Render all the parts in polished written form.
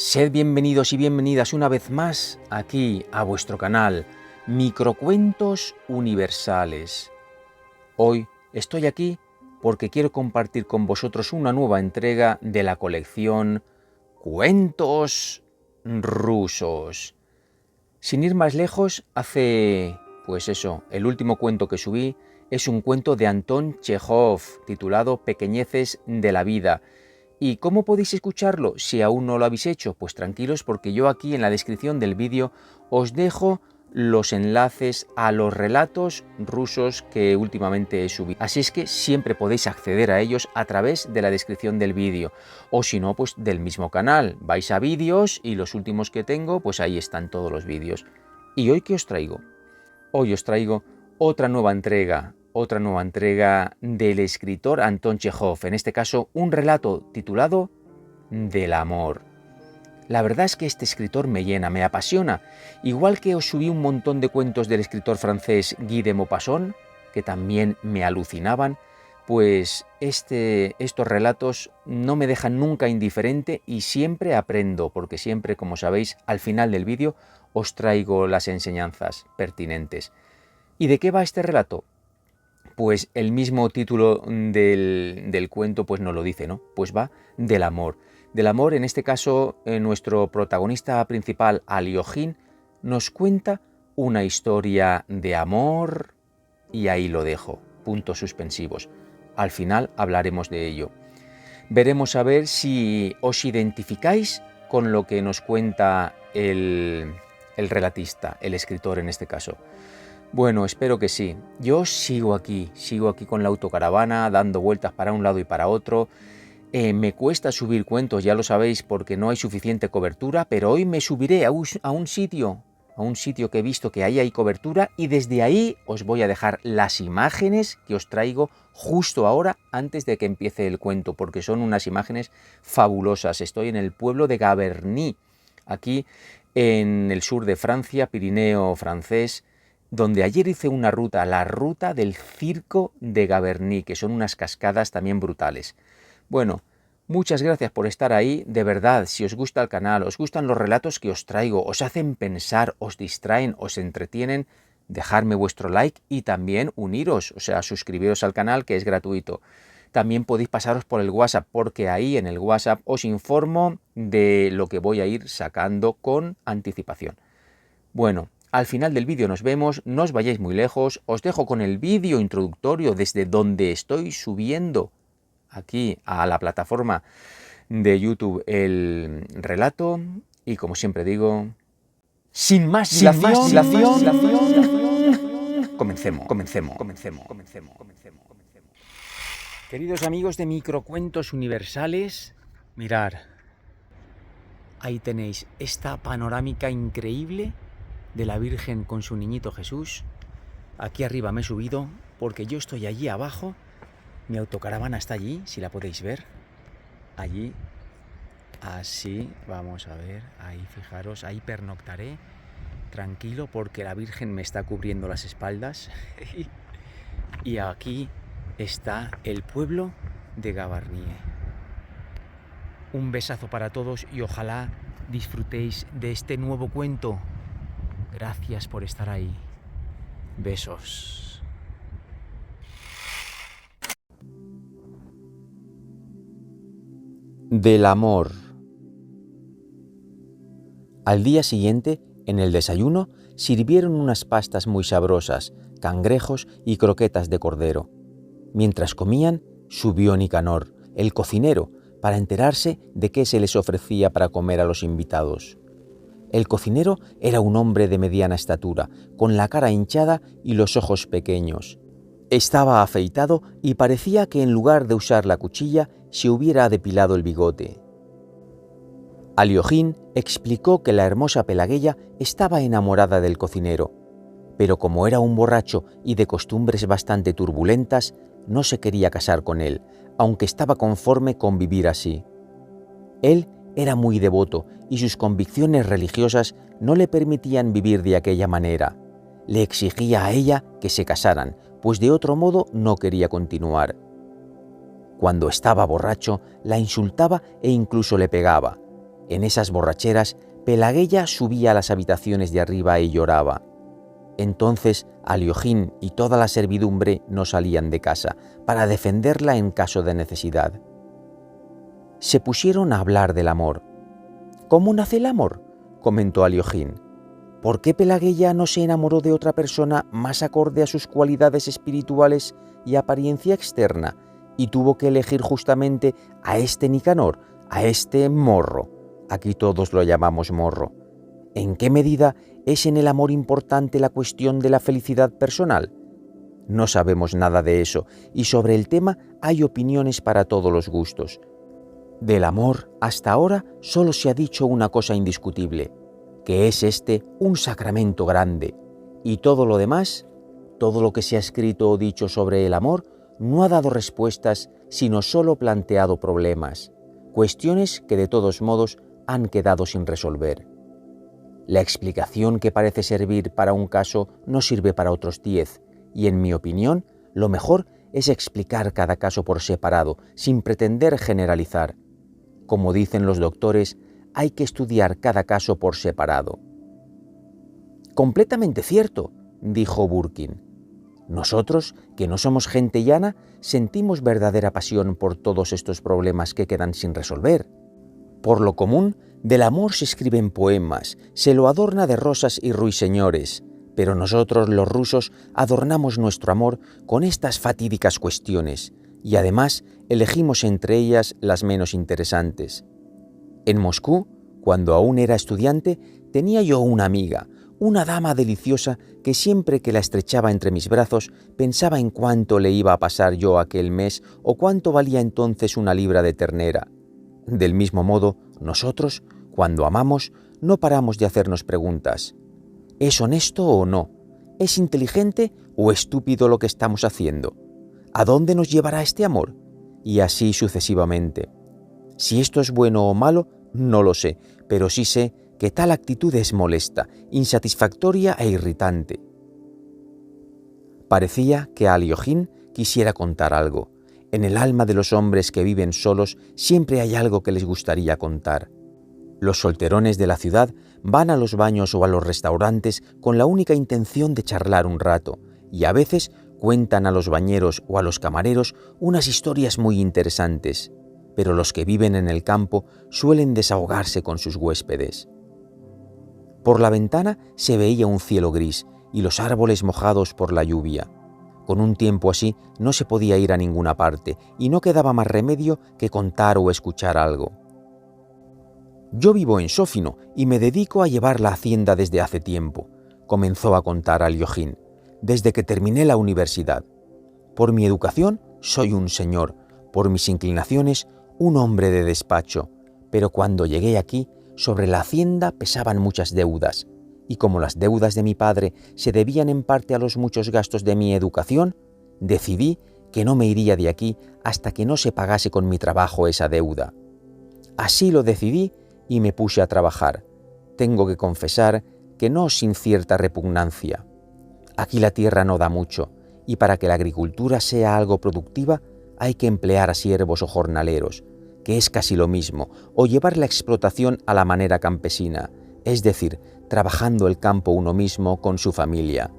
Sed bienvenidos y bienvenidas una vez más aquí a vuestro canal Microcuentos Universales. Hoy estoy aquí porque quiero compartir con vosotros una nueva entrega de la colección Cuentos Rusos. Sin ir más lejos, el último cuento que subí es un cuento de Anton Chejov titulado Pequeñeces de la vida. ¿Y cómo podéis escucharlo si aún no lo habéis hecho? Pues tranquilos, porque yo aquí en la descripción del vídeo os dejo los enlaces a los relatos rusos que últimamente he subido. Así es que siempre podéis acceder a ellos a través de la descripción del vídeo. O si no, pues del mismo canal. Vais a vídeos y los últimos que tengo, pues ahí están todos los vídeos. ¿Y hoy qué os traigo? Hoy os traigo otra nueva entrega del escritor Anton Chejov, en este caso un relato titulado Del amor. La verdad es que este escritor me llena, me apasiona, igual que os subí un montón de cuentos del escritor francés Guy de Maupassant, que también me alucinaban, pues estos relatos no me dejan nunca indiferente y siempre aprendo, porque siempre, como sabéis, al final del vídeo os traigo las enseñanzas pertinentes. ¿Y de qué va este relato? Pues el mismo título del cuento pues nos lo dice, ¿no? Pues va del amor. Del amor, en este caso, nuestro protagonista principal, Aliojin, nos cuenta una historia de amor y ahí lo dejo, puntos suspensivos. Al final hablaremos de ello. Veremos a ver si os identificáis con lo que nos cuenta el relatista, el escritor en este caso. Bueno, espero que sí. Yo sigo aquí con la autocaravana, dando vueltas para un lado y para otro. Me cuesta subir cuentos, ya lo sabéis, porque no hay suficiente cobertura, pero hoy me subiré a un sitio que he visto que ahí hay cobertura y desde ahí os voy a dejar las imágenes que os traigo justo ahora antes de que empiece el cuento, porque son unas imágenes fabulosas. Estoy en el pueblo de Gavarnie, aquí en el sur de Francia, Pirineo francés, donde ayer hice una ruta, la ruta del circo de Gavarnie, que son unas cascadas también brutales. Bueno, muchas gracias por estar ahí, de verdad, si os gusta el canal, os gustan los relatos que os traigo, os hacen pensar, os distraen, os entretienen, dejadme vuestro like y también uniros, o sea, suscribiros al canal que es gratuito. También podéis pasaros por el WhatsApp, porque ahí en el WhatsApp os informo de lo que voy a ir sacando con anticipación. Bueno, al final del vídeo nos vemos, no os vayáis muy lejos, os dejo con el vídeo introductorio desde donde estoy subiendo aquí a la plataforma de YouTube el relato y como siempre digo, sin más dilación, comencemos. Queridos amigos de Microcuentos Universales, mirad, ahí tenéis esta panorámica increíble de la Virgen con su niñito Jesús. Aquí arriba me he subido porque yo estoy allí abajo. Mi autocaravana está allí, si la podéis ver. Allí, así, vamos a ver, ahí fijaros, ahí pernoctaré, tranquilo, porque la Virgen me está cubriendo las espaldas. Y aquí está el pueblo de Gavarnie. Un besazo para todos y ojalá disfrutéis de este nuevo cuento. Gracias por estar ahí. Besos. Del amor. Al día siguiente, en el desayuno, sirvieron unas pastas muy sabrosas, cangrejos y croquetas de cordero. Mientras comían, subió Nicanor, el cocinero, para enterarse de qué se les ofrecía para comer a los invitados. El cocinero era un hombre de mediana estatura, con la cara hinchada y los ojos pequeños. Estaba afeitado y parecía que en lugar de usar la cuchilla, se hubiera depilado el bigote. Aliojin explicó que la hermosa Pelagueya estaba enamorada del cocinero, pero como era un borracho y de costumbres bastante turbulentas, no se quería casar con él, aunque estaba conforme con vivir así. Él era muy devoto y sus convicciones religiosas no le permitían vivir de aquella manera. Le exigía a ella que se casaran, pues de otro modo no quería continuar. Cuando estaba borracho, la insultaba e incluso le pegaba. En esas borracheras, Pelagueya subía a las habitaciones de arriba y lloraba. Entonces Aliojín y toda la servidumbre no salían de casa para defenderla en caso de necesidad. Se pusieron a hablar del amor. ¿Cómo nace el amor?, comentó Aliojín. ¿Por qué Pelagueya no se enamoró de otra persona más acorde a sus cualidades espirituales y apariencia externa, y tuvo que elegir justamente a este Nicanor, a este morro? Aquí todos lo llamamos morro. ¿En qué medida es en el amor importante la cuestión de la felicidad personal? No sabemos nada de eso, y sobre el tema hay opiniones para todos los gustos. Del amor, hasta ahora, solo se ha dicho una cosa indiscutible, que es este un sacramento grande, y todo lo demás, todo lo que se ha escrito o dicho sobre el amor, no ha dado respuestas, sino solo planteado problemas, cuestiones que de todos modos han quedado sin resolver. La explicación que parece servir para un caso no sirve para otros 10, y en mi opinión, lo mejor es explicar cada caso por separado, sin pretender generalizar. Como dicen los doctores, hay que estudiar cada caso por separado. Completamente cierto, dijo Burkin. Nosotros, que no somos gente llana, sentimos verdadera pasión por todos estos problemas que quedan sin resolver. Por lo común, del amor se escriben poemas, se lo adorna de rosas y ruiseñores, pero nosotros los rusos adornamos nuestro amor con estas fatídicas cuestiones, y además elegimos entre ellas las menos interesantes. En Moscú, cuando aún era estudiante, tenía yo una amiga, una dama deliciosa que siempre que la estrechaba entre mis brazos pensaba en cuánto le iba a pasar yo aquel mes o cuánto valía entonces una libra de ternera. Del mismo modo, nosotros, cuando amamos, no paramos de hacernos preguntas. ¿Es honesto o no? ¿Es inteligente o estúpido lo que estamos haciendo? ¿A dónde nos llevará este amor? Y así sucesivamente. Si esto es bueno o malo, no lo sé, pero sí sé que tal actitud es molesta, insatisfactoria e irritante. Parecía que Aliojín quisiera contar algo. En el alma de los hombres que viven solos siempre hay algo que les gustaría contar. Los solterones de la ciudad van a los baños o a los restaurantes con la única intención de charlar un rato, y a veces cuentan a los bañeros o a los camareros unas historias muy interesantes, pero los que viven en el campo suelen desahogarse con sus huéspedes. Por la ventana se veía un cielo gris y los árboles mojados por la lluvia. Con un tiempo así no se podía ir a ninguna parte y no quedaba más remedio que contar o escuchar algo. Yo vivo en Sófino y me dedico a llevar la hacienda desde hace tiempo, comenzó a contar Aliojín, desde que terminé la universidad. Por mi educación soy un señor, por mis inclinaciones un hombre de despacho, pero cuando llegué aquí, sobre la hacienda pesaban muchas deudas, y como las deudas de mi padre se debían en parte a los muchos gastos de mi educación, decidí que no me iría de aquí hasta que no se pagase con mi trabajo esa deuda. Así lo decidí y me puse a trabajar. Tengo que confesar que no sin cierta repugnancia. Aquí la tierra no da mucho, y para que la agricultura sea algo productiva hay que emplear a siervos o jornaleros, que es casi lo mismo, o llevar la explotación a la manera campesina, es decir, trabajando el campo uno mismo con su familia.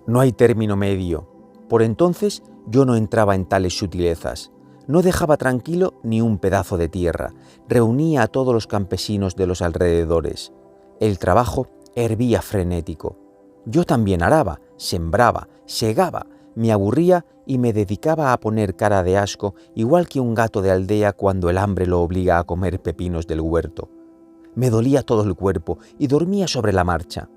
No hay término medio. Por entonces yo no entraba en tales sutilezas. No dejaba tranquilo ni un pedazo de tierra. Reunía a todos los campesinos de los alrededores. El trabajo hervía frenético. Yo también araba, sembraba, segaba, me aburría y me dedicaba a poner cara de asco, igual que un gato de aldea cuando el hambre lo obliga a comer pepinos del huerto. Me dolía todo el cuerpo y dormía sobre la marcha.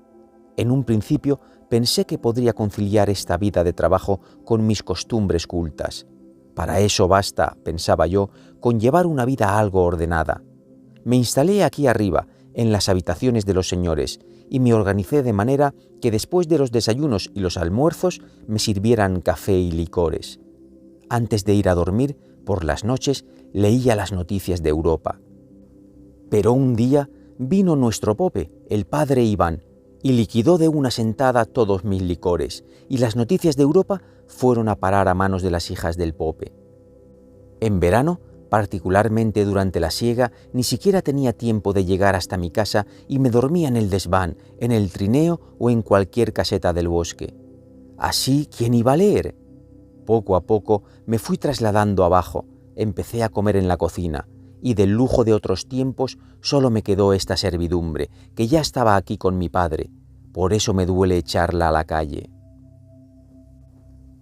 En un principio pensé que podría conciliar esta vida de trabajo con mis costumbres cultas. Para eso basta, pensaba yo, con llevar una vida algo ordenada. Me instalé aquí arriba, en las habitaciones de los señores, y me organicé de manera que después de los desayunos y los almuerzos me sirvieran café y licores. Antes de ir a dormir, por las noches, leía las noticias de Europa. Pero un día vino nuestro pope, el padre Iván, y liquidó de una sentada todos mis licores, y las noticias de Europa fueron a parar a manos de las hijas del pope. En verano Particularmente durante la siega, ni siquiera tenía tiempo de llegar hasta mi casa y me dormía en el desván, en el trineo o en cualquier caseta del bosque. Así, ¿quién iba a leer? Poco a poco me fui trasladando abajo, empecé a comer en la cocina, y del lujo de otros tiempos solo me quedó esta servidumbre, que ya estaba aquí con mi padre. Por eso me duele echarla a la calle.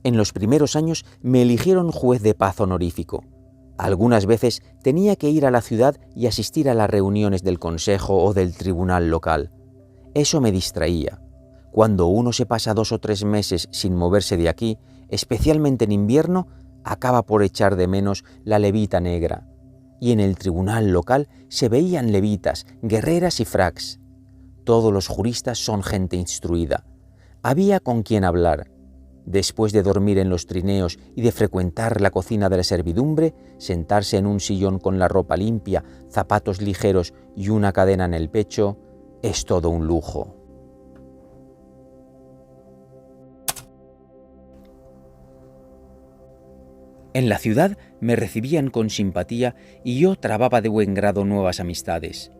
En los primeros años me eligieron juez de paz honorífico. Algunas veces tenía que ir a la ciudad y asistir a las reuniones del consejo o del tribunal local. Eso me distraía. Cuando uno se pasa 2 o 3 meses sin moverse de aquí, especialmente en invierno, acaba por echar de menos la levita negra. Y en el tribunal local se veían levitas, guerreras y fracs. Todos los juristas son gente instruida. Había con quien hablar. Después de dormir en los trineos y de frecuentar la cocina de la servidumbre, sentarse en un sillón con la ropa limpia, zapatos ligeros y una cadena en el pecho, es todo un lujo. En la ciudad me recibían con simpatía y yo trababa de buen grado nuevas amistades.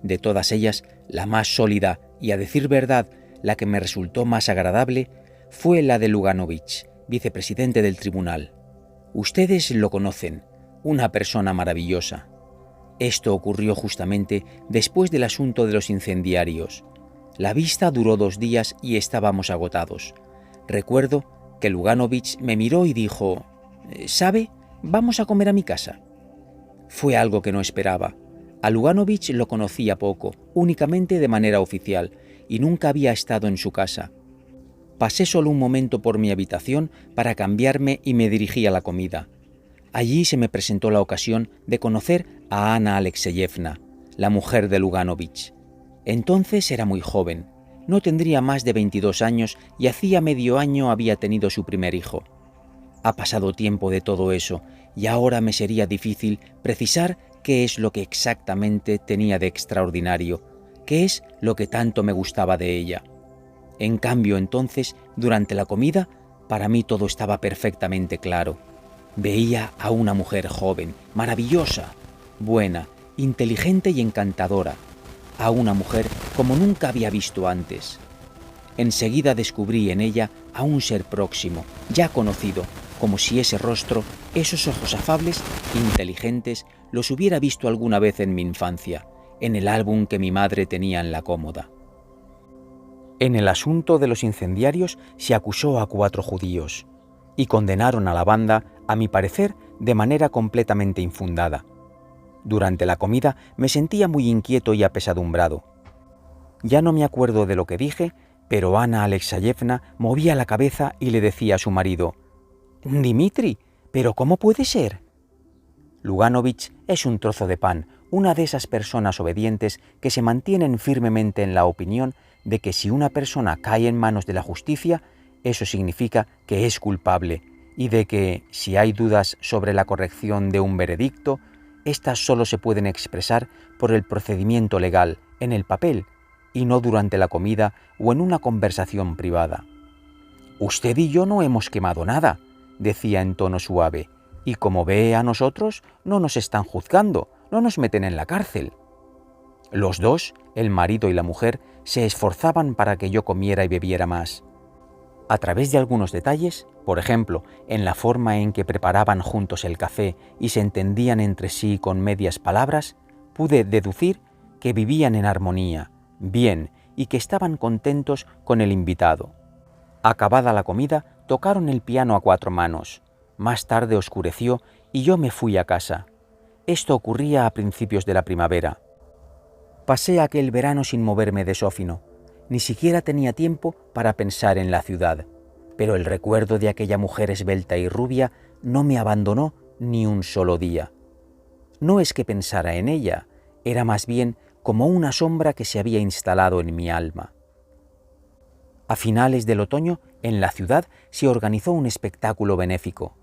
De todas ellas, la más sólida y, a decir verdad, la que me resultó más agradable fue la de Luganovich, vicepresidente del tribunal. Ustedes lo conocen, una persona maravillosa. Esto ocurrió justamente después del asunto de los incendiarios. La vista duró 2 días y estábamos agotados. Recuerdo que Luganovich me miró y dijo: «¿Sabe? Vamos a comer a mi casa». Fue algo que no esperaba. A Luganovich lo conocía poco, únicamente de manera oficial, y nunca había estado en su casa. Pasé solo un momento por mi habitación para cambiarme y me dirigí a la comida. Allí se me presentó la ocasión de conocer a Ana Alexeyevna, la mujer de Luganovich. Entonces era muy joven, no tendría más de 22 años y hacía medio año había tenido su primer hijo. Ha pasado tiempo de todo eso y ahora me sería difícil precisar qué es lo que exactamente tenía de extraordinario, qué es lo que tanto me gustaba de ella. En cambio, entonces, durante la comida, para mí todo estaba perfectamente claro. Veía a una mujer joven, maravillosa, buena, inteligente y encantadora, a una mujer como nunca había visto antes. Enseguida descubrí en ella a un ser próximo, ya conocido, como si ese rostro, esos ojos afables, inteligentes, los hubiera visto alguna vez en mi infancia, en el álbum que mi madre tenía en la cómoda. En el asunto de los incendiarios se acusó a 4 judíos y condenaron a la banda, a mi parecer, de manera completamente infundada. Durante la comida me sentía muy inquieto y apesadumbrado. Ya no me acuerdo de lo que dije, pero Ana Alexeyevna movía la cabeza y le decía a su marido: «Dimitri, ¿pero cómo puede ser?» Luganovich es un trozo de pan, una de esas personas obedientes que se mantienen firmemente en la opinión de que si una persona cae en manos de la justicia, eso significa que es culpable, y de que, si hay dudas sobre la corrección de un veredicto, éstas solo se pueden expresar por el procedimiento legal, en el papel, y no durante la comida o en una conversación privada. «Usted y yo no hemos quemado nada», decía en tono suave, «y como ve a nosotros, no nos están juzgando, no nos meten en la cárcel». Los dos, el marido y la mujer, se esforzaban para que yo comiera y bebiera más. A través de algunos detalles, por ejemplo, en la forma en que preparaban juntos el café y se entendían entre sí con medias palabras, pude deducir que vivían en armonía, bien, y que estaban contentos con el invitado. Acabada la comida, tocaron el piano a 4 manos. Más tarde oscureció y yo me fui a casa. Esto ocurría a principios de la primavera. Pasé aquel verano sin moverme de Sófino. Ni siquiera tenía tiempo para pensar en la ciudad, pero el recuerdo de aquella mujer esbelta y rubia no me abandonó ni un solo día. No es que pensara en ella, era más bien como una sombra que se había instalado en mi alma. A finales del otoño, en la ciudad se organizó un espectáculo benéfico.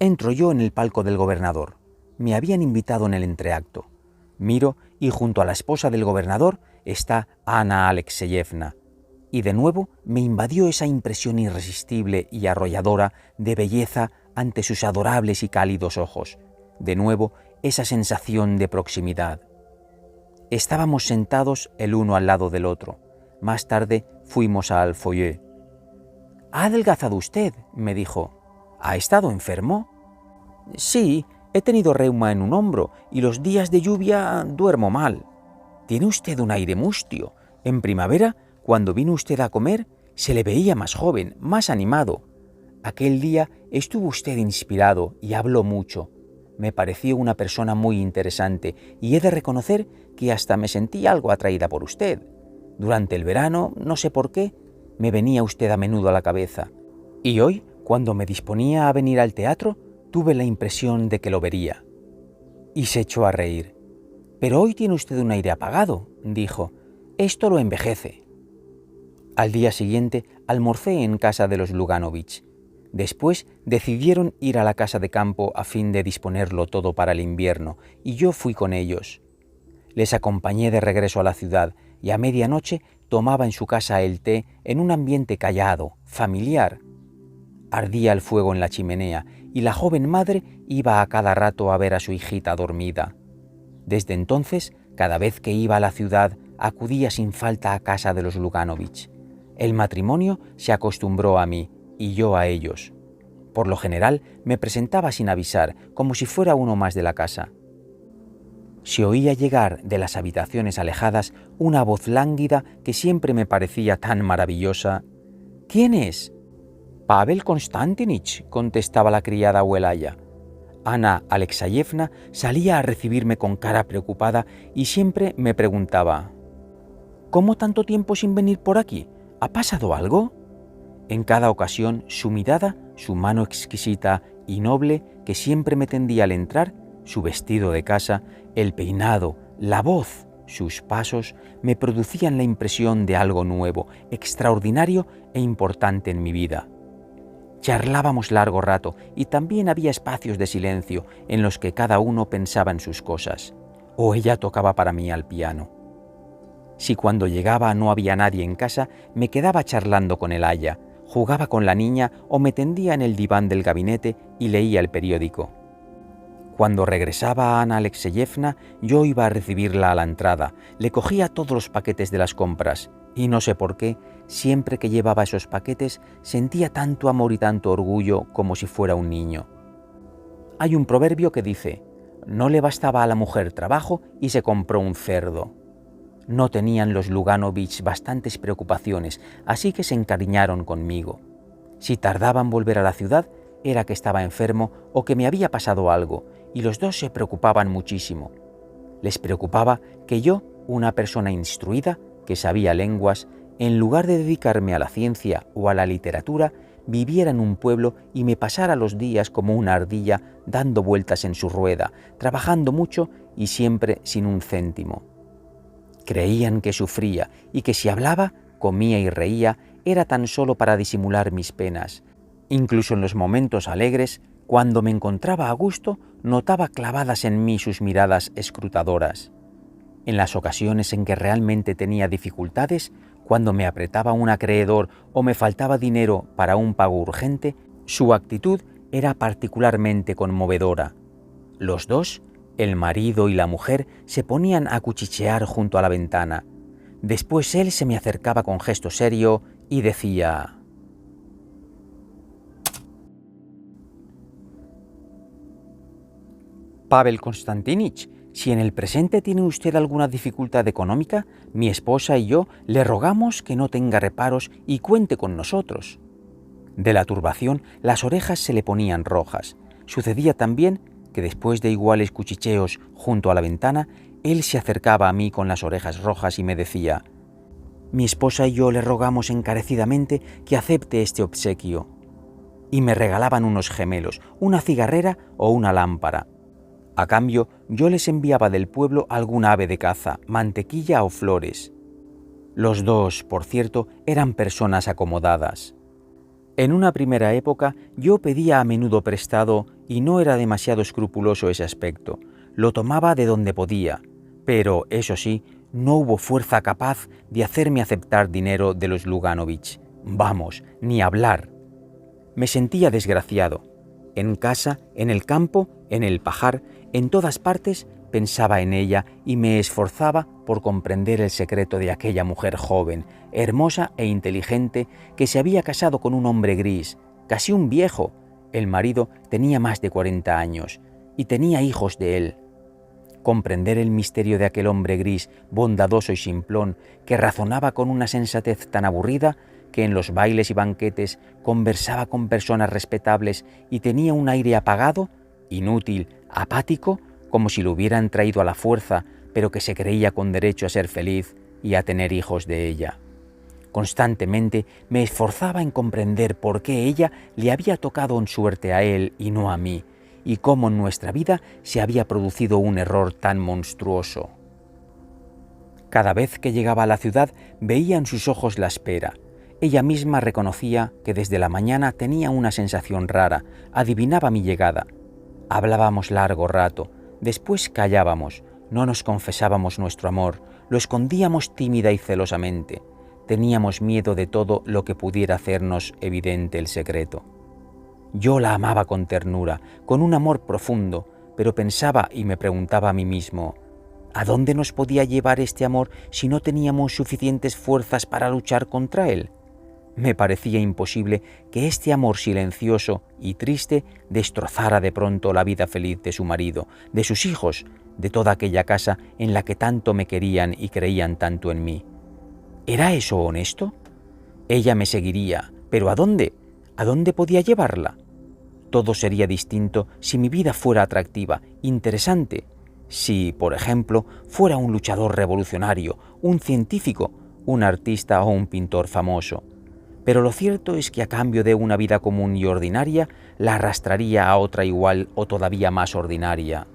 Entro yo en el palco del gobernador. Me habían invitado en el entreacto. Miro y junto a la esposa del gobernador está Ana Alexeyevna. Y de nuevo me invadió esa impresión irresistible y arrolladora de belleza ante sus adorables y cálidos ojos. de nuevo, esa sensación de proximidad. Estábamos sentados el uno al lado del otro. Más tarde fuimos al foyer. «¿Ha adelgazado usted?», me dijo. «¿Ha estado enfermo?». «Sí, he tenido reuma en un hombro y los días de lluvia duermo mal». «Tiene usted un aire mustio. En primavera, cuando vino usted a comer, se le veía más joven, más animado. Aquel día estuvo usted inspirado y habló mucho. Me pareció una persona muy interesante y he de reconocer que hasta me sentí algo atraída por usted. Durante el verano, no sé por qué, me venía usted a menudo a la cabeza. Y hoy, cuando me disponía a venir al teatro, tuve la impresión de que lo vería». Y se echó a reír. «Pero hoy tiene usted un aire apagado», dijo. «Esto lo envejece». Al día siguiente almorcé en casa de los Luganovich. Después decidieron ir a la casa de campo a fin de disponerlo todo para el invierno, y yo fui con ellos. Les acompañé de regreso a la ciudad, y a medianoche tomaba en su casa el té en un ambiente callado, familiar. Ardía el fuego en la chimenea, y la joven madre iba a cada rato a ver a su hijita dormida. Desde entonces, cada vez que iba a la ciudad, acudía sin falta a casa de los Luganovich. El matrimonio se acostumbró a mí, y yo a ellos. Por lo general me presentaba sin avisar, como si fuera uno más de la casa. Se oía llegar de las habitaciones alejadas una voz lánguida que siempre me parecía tan maravillosa. «¿Quién es?». «Pavel Konstantinich», contestaba la criada Huelaya. Ana Alexeyevna salía a recibirme con cara preocupada y siempre me preguntaba: «¿Cómo tanto tiempo sin venir por aquí? ¿Ha pasado algo?». En cada ocasión su mirada, su mano exquisita y noble que siempre me tendía al entrar, su vestido de casa, el peinado, la voz, sus pasos, me producían la impresión de algo nuevo, extraordinario e importante en mi vida. Charlábamos largo rato y también había espacios de silencio en los que cada uno pensaba en sus cosas, o ella tocaba para mí al piano. Si cuando llegaba no había nadie en casa, me quedaba charlando con el aya, jugaba con la niña o me tendía en el diván del gabinete y leía el periódico. Cuando regresaba Ana Alexeyevna, yo iba a recibirla a la entrada, le cogía todos los paquetes de las compras, y no sé por qué, siempre que llevaba esos paquetes sentía tanto amor y tanto orgullo como si fuera un niño. Hay un proverbio que dice: «No le bastaba a la mujer trabajo y se compró un cerdo». No tenían los Luganovich bastantes preocupaciones, así que se encariñaron conmigo. Si tardaba en volver a la ciudad, era que estaba enfermo o que me había pasado algo, y los dos se preocupaban muchísimo. Les preocupaba que yo, una persona instruida, que sabía lenguas, en lugar de dedicarme a la ciencia o a la literatura, viviera en un pueblo y me pasara los días como una ardilla dando vueltas en su rueda, trabajando mucho y siempre sin un céntimo. Creían que sufría y que si hablaba, comía y reía, era tan solo para disimular mis penas. Incluso en los momentos alegres, cuando me encontraba a gusto, notaba clavadas en mí sus miradas escrutadoras. En las ocasiones en que realmente tenía dificultades, cuando me apretaba un acreedor o me faltaba dinero para un pago urgente, su actitud era particularmente conmovedora. Los dos, el marido y la mujer, se ponían a cuchichear junto a la ventana. Después él se me acercaba con gesto serio y decía: «Pavel Konstantinich, si en el presente tiene usted alguna dificultad económica, mi esposa y yo le rogamos que no tenga reparos y cuente con nosotros». De la turbación, las orejas se le ponían rojas. Sucedía también que después de iguales cuchicheos junto a la ventana, él se acercaba a mí con las orejas rojas y me decía: «Mi esposa y yo le rogamos encarecidamente que acepte este obsequio». Y me regalaban unos gemelos, una cigarrera o una lámpara. A cambio, yo les enviaba del pueblo algún ave de caza, mantequilla o flores. Los dos, por cierto, eran personas acomodadas. En una primera época yo pedía a menudo prestado y no era demasiado escrupuloso ese aspecto. Lo tomaba de donde podía, pero, eso sí, no hubo fuerza capaz de hacerme aceptar dinero de los Luganovich. Vamos, ni hablar. Me sentía desgraciado. En casa, en el campo, en el pajar, en todas partes pensaba en ella y me esforzaba por comprender el secreto de aquella mujer joven, hermosa e inteligente, que se había casado con un hombre gris, casi un viejo. El marido tenía más de 40 años y tenía hijos de él. Comprender el misterio de aquel hombre gris, bondadoso y simplón, que razonaba con una sensatez tan aburrida que en los bailes y banquetes conversaba con personas respetables y tenía un aire apagado, inútil, apático, como si lo hubieran traído a la fuerza, pero que se creía con derecho a ser feliz y a tener hijos de ella. Constantemente me esforzaba en comprender por qué ella le había tocado en suerte a él y no a mí, y cómo en nuestra vida se había producido un error tan monstruoso. Cada vez que llegaba a la ciudad veía en sus ojos la espera. Ella misma reconocía que desde la mañana tenía una sensación rara, adivinaba mi llegada. Hablábamos largo rato, después callábamos, no nos confesábamos nuestro amor, lo escondíamos tímida y celosamente. Teníamos miedo de todo lo que pudiera hacernos evidente el secreto. Yo la amaba con ternura, con un amor profundo, pero pensaba y me preguntaba a mí mismo, ¿a dónde nos podía llevar este amor si no teníamos suficientes fuerzas para luchar contra él? Me parecía imposible que este amor silencioso y triste destrozara de pronto la vida feliz de su marido, de sus hijos, de toda aquella casa en la que tanto me querían y creían tanto en mí. ¿Era eso honesto? Ella me seguiría, pero ¿a dónde? ¿A dónde podía llevarla? Todo sería distinto si mi vida fuera atractiva, interesante. Si, por ejemplo, fuera un luchador revolucionario, un científico, un artista o un pintor famoso. Pero lo cierto es que a cambio de una vida común y ordinaria, la arrastraría a otra igual o todavía más ordinaria.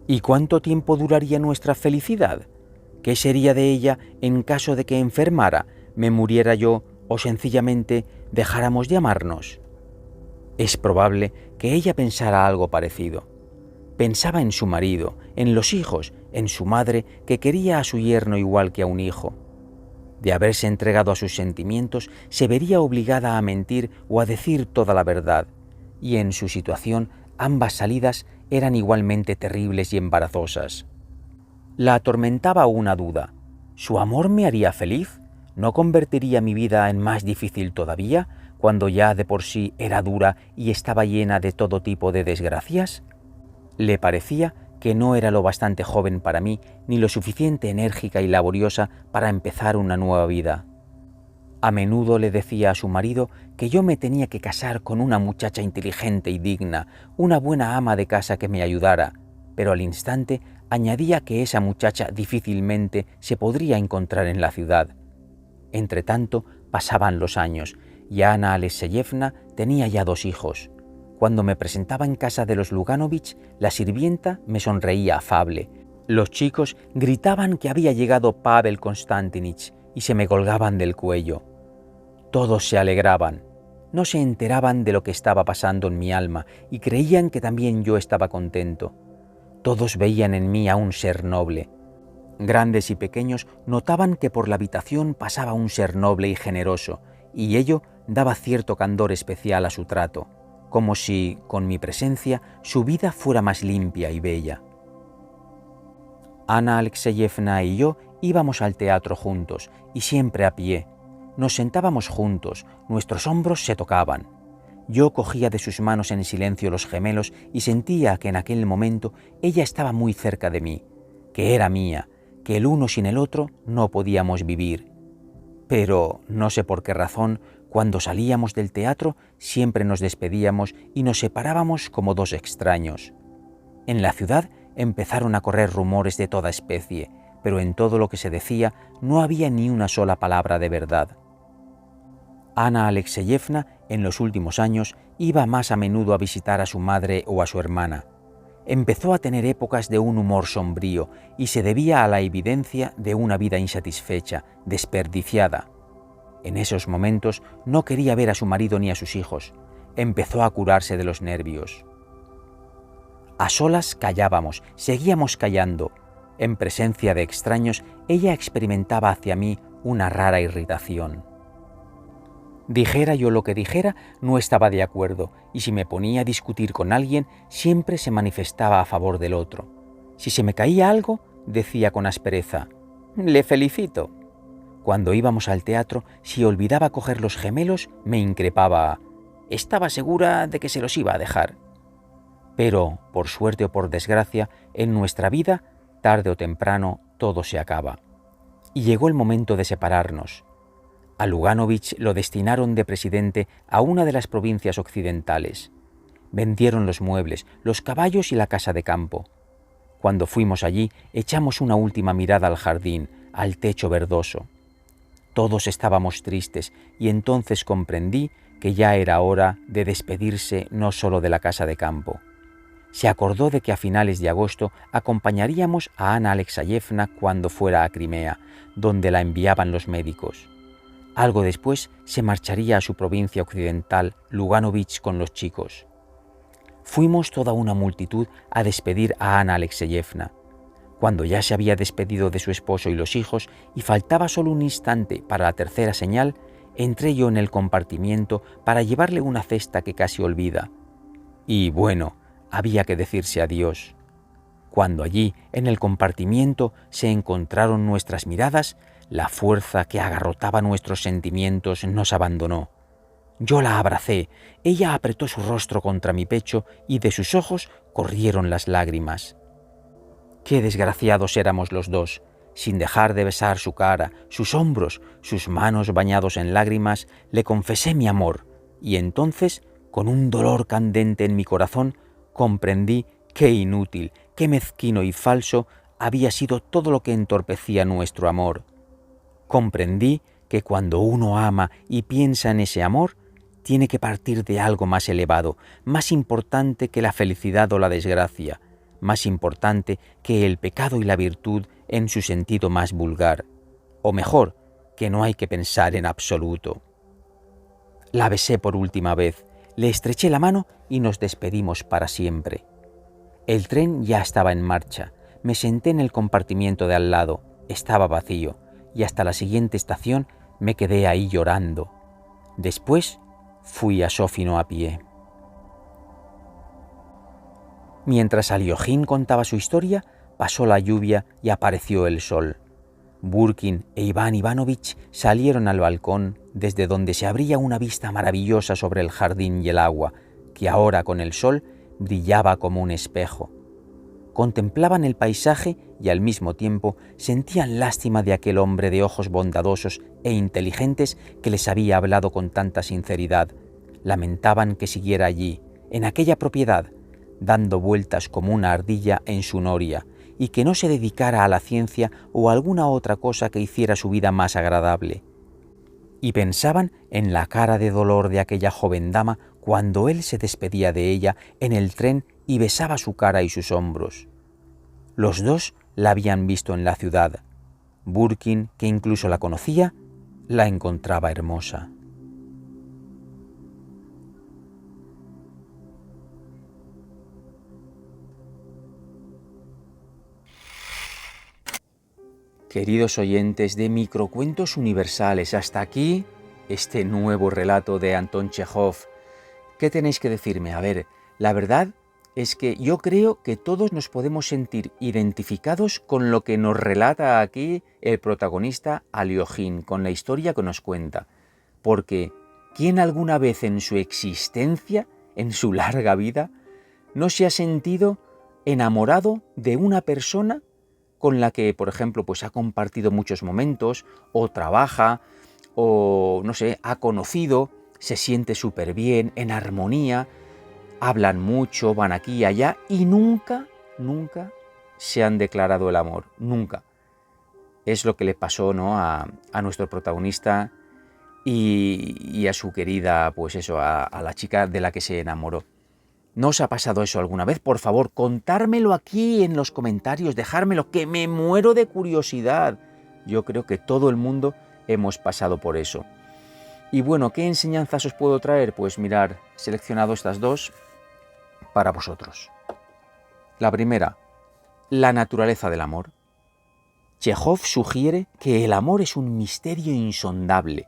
¿Y cuánto tiempo duraría nuestra felicidad? ¿Qué sería de ella en caso de que enfermara, me muriera yo o sencillamente dejáramos de amarnos? Es probable que ella pensara algo parecido. Pensaba en su marido, en los hijos, en su madre, que quería a su yerno igual que a un hijo. De haberse entregado a sus sentimientos, se vería obligada a mentir o a decir toda la verdad, y en su situación ambas salidas eran igualmente terribles y embarazosas. La atormentaba una duda. ¿Su amor me haría feliz? ¿No convertiría mi vida en más difícil todavía, cuando ya de por sí era dura y estaba llena de todo tipo de desgracias? Le parecía que no era lo bastante joven para mí, ni lo suficiente enérgica y laboriosa para empezar una nueva vida. A menudo le decía a su marido que yo me tenía que casar con una muchacha inteligente y digna, una buena ama de casa que me ayudara, pero al instante añadía que esa muchacha difícilmente se podría encontrar en la ciudad. Entretanto, pasaban los años, y Ana Alexeyevna tenía ya 2 hijos. Cuando me presentaba en casa de los Luganovich, la sirvienta me sonreía afable. Los chicos gritaban que había llegado Pavel Konstantinich y se me colgaban del cuello. Todos se alegraban. No se enteraban de lo que estaba pasando en mi alma y creían que también yo estaba contento. Todos veían en mí a un ser noble. Grandes y pequeños notaban que por la habitación pasaba un ser noble y generoso, y ello daba cierto candor especial a su trato, como si, con mi presencia, su vida fuera más limpia y bella. Ana Alexeyevna y yo íbamos al teatro juntos, y siempre a pie. Nos sentábamos juntos, nuestros hombros se tocaban. Yo cogía de sus manos en silencio los gemelos y sentía que en aquel momento ella estaba muy cerca de mí, que era mía, que el uno sin el otro no podíamos vivir. Pero, no sé por qué razón, cuando salíamos del teatro siempre nos despedíamos y nos separábamos como 2 extraños. En la ciudad empezaron a correr rumores de toda especie, pero en todo lo que se decía no había ni una sola palabra de verdad. Ana Alexeyevna, en los últimos años, iba más a menudo a visitar a su madre o a su hermana. Empezó a tener épocas de un humor sombrío y se debía a la evidencia de una vida insatisfecha, desperdiciada. En esos momentos no quería ver a su marido ni a sus hijos. Empezó a curarse de los nervios. A solas callábamos, seguíamos callando. En presencia de extraños, ella experimentaba hacia mí una rara irritación. Dijera yo lo que dijera, no estaba de acuerdo, y si me ponía a discutir con alguien, siempre se manifestaba a favor del otro. Si se me caía algo, decía con aspereza: «Le felicito». Cuando íbamos al teatro, si olvidaba coger los gemelos, me increpaba: «Estaba segura de que se los iba a dejar». Pero, por suerte o por desgracia, en nuestra vida, tarde o temprano, todo se acaba. Y llegó el momento de separarnos. A Luganovich lo destinaron de presidente a una de las provincias occidentales. Vendieron los muebles, los caballos y la casa de campo. Cuando fuimos allí, echamos una última mirada al jardín, al techo verdoso. Todos estábamos tristes y entonces comprendí que ya era hora de despedirse no solo de la casa de campo. Se acordó de que a finales de agosto acompañaríamos a Ana Alexeyevna cuando fuera a Crimea, donde la enviaban los médicos. Algo después se marcharía a su provincia occidental, Luganovich, con los chicos. Fuimos toda una multitud a despedir a Ana Alexeyevna. Cuando ya se había despedido de su esposo y los hijos y faltaba solo un instante para la tercera señal, entré yo en el compartimiento para llevarle una cesta que casi olvida. Y bueno, había que decirse adiós. Cuando allí, en el compartimiento, se encontraron nuestras miradas, la fuerza que agarrotaba nuestros sentimientos nos abandonó. Yo la abracé, ella apretó su rostro contra mi pecho y de sus ojos corrieron las lágrimas. Qué desgraciados éramos los dos. Sin dejar de besar su cara, sus hombros, sus manos bañados en lágrimas, le confesé mi amor, y entonces, con un dolor candente en mi corazón, comprendí qué inútil, qué mezquino y falso había sido todo lo que entorpecía nuestro amor. Comprendí que cuando uno ama y piensa en ese amor, tiene que partir de algo más elevado, más importante que la felicidad o la desgracia, más importante que el pecado y la virtud en su sentido más vulgar, o mejor, que no hay que pensar en absoluto. La besé por última vez, le estreché la mano y nos despedimos para siempre. El tren ya estaba en marcha, me senté en el compartimiento de al lado, estaba vacío, y hasta la siguiente estación me quedé ahí llorando. Después fui a Sófino a pie. Mientras Aliojín contaba su historia, pasó la lluvia y apareció el sol. Burkin e Iván Ivanovich salieron al balcón desde donde se abría una vista maravillosa sobre el jardín y el agua, que ahora con el sol brillaba como un espejo. Contemplaban el paisaje y al mismo tiempo sentían lástima de aquel hombre de ojos bondadosos e inteligentes que les había hablado con tanta sinceridad. Lamentaban que siguiera allí, en aquella propiedad, dando vueltas como una ardilla en su noria, y que no se dedicara a la ciencia o a alguna otra cosa que hiciera su vida más agradable. Y pensaban en la cara de dolor de aquella joven dama cuando él se despedía de ella en el tren y besaba su cara y sus hombros. Los dos la habían visto en la ciudad. Burkin, que incluso la conocía, la encontraba hermosa. Queridos oyentes de Microcuentos Universales, hasta aquí este nuevo relato de Anton Chejov. ¿Qué tenéis que decirme? A ver, la verdad es que yo creo que todos nos podemos sentir identificados con lo que nos relata aquí el protagonista Aliojín, con la historia que nos cuenta. Porque ¿quién alguna vez en su existencia, en su larga vida, no se ha sentido enamorado de una persona con la que, por ejemplo, pues ha compartido muchos momentos, o trabaja, o no sé, ha conocido, se siente súper bien, en armonía, hablan mucho, van aquí y allá, y nunca se han declarado el amor, nunca. Es lo que le pasó, ¿no?, a nuestro protagonista y a su querida, pues eso, a la chica de la que se enamoró. ¿No os ha pasado eso alguna vez? Por favor, contármelo aquí en los comentarios, dejármelo, que me muero de curiosidad. Yo creo que todo el mundo hemos pasado por eso. Y bueno, ¿qué enseñanzas os puedo traer? Pues mirad, he seleccionado estas dos para vosotros. La primera, la naturaleza del amor. Chejov sugiere que el amor es un misterio insondable.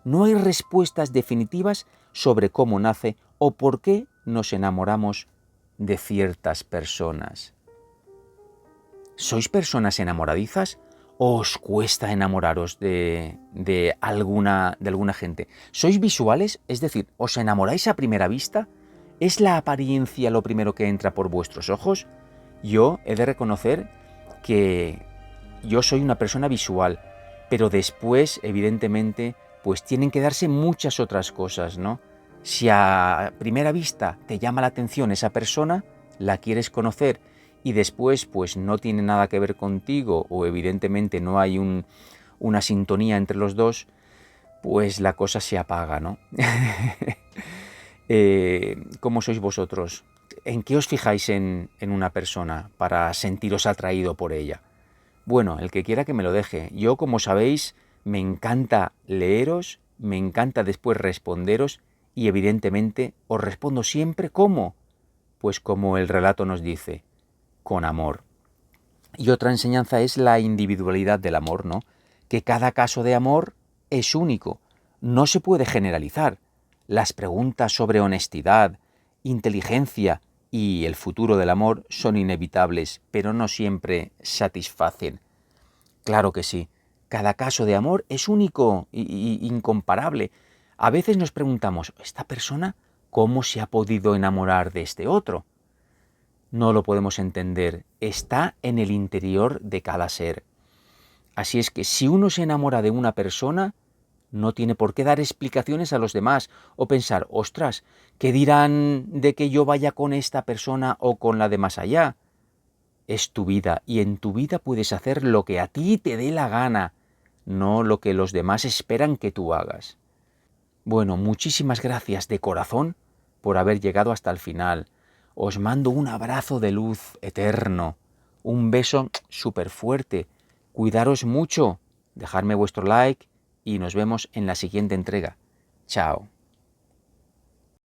No hay respuestas definitivas sobre cómo nace o por qué nos enamoramos de ciertas personas. ¿Sois personas enamoradizas o os cuesta enamoraros de alguna gente? ¿Sois visuales? Es decir, ¿os enamoráis a primera vista? ¿Es la apariencia lo primero que entra por vuestros ojos? Yo he de reconocer que yo soy una persona visual, pero después, evidentemente, pues tienen que darse muchas otras cosas, ¿no? Si a primera vista te llama la atención esa persona, la quieres conocer y después pues no tiene nada que ver contigo o evidentemente no hay una sintonía entre los dos, pues la cosa se apaga, ¿no? ¿Cómo sois vosotros? ¿En qué os fijáis en una persona para sentiros atraído por ella? Bueno, el que quiera que me lo deje. Yo, como sabéis, me encanta leeros, me encanta después responderos y evidentemente os respondo siempre ¿cómo? Pues como el relato nos dice, con amor. Y otra enseñanza es la individualidad del amor, ¿no? Que cada caso de amor es único, no se puede generalizar. Las preguntas sobre honestidad, inteligencia y el futuro del amor son inevitables, pero no siempre satisfacen. Claro que sí, cada caso de amor es único e incomparable. A veces nos preguntamos, ¿esta persona cómo se ha podido enamorar de este otro? No lo podemos entender, está en el interior de cada ser. Así es que si uno se enamora de una persona, no tiene por qué dar explicaciones a los demás o pensar, ostras, ¿qué dirán de que yo vaya con esta persona o con la de más allá? Es tu vida y en tu vida puedes hacer lo que a ti te dé la gana, no lo que los demás esperan que tú hagas. Bueno, muchísimas gracias de corazón por haber llegado hasta el final. Os mando un abrazo de luz eterno, un beso súper fuerte. Cuidaros mucho, dejadme vuestro like y nos vemos en la siguiente entrega. Chao.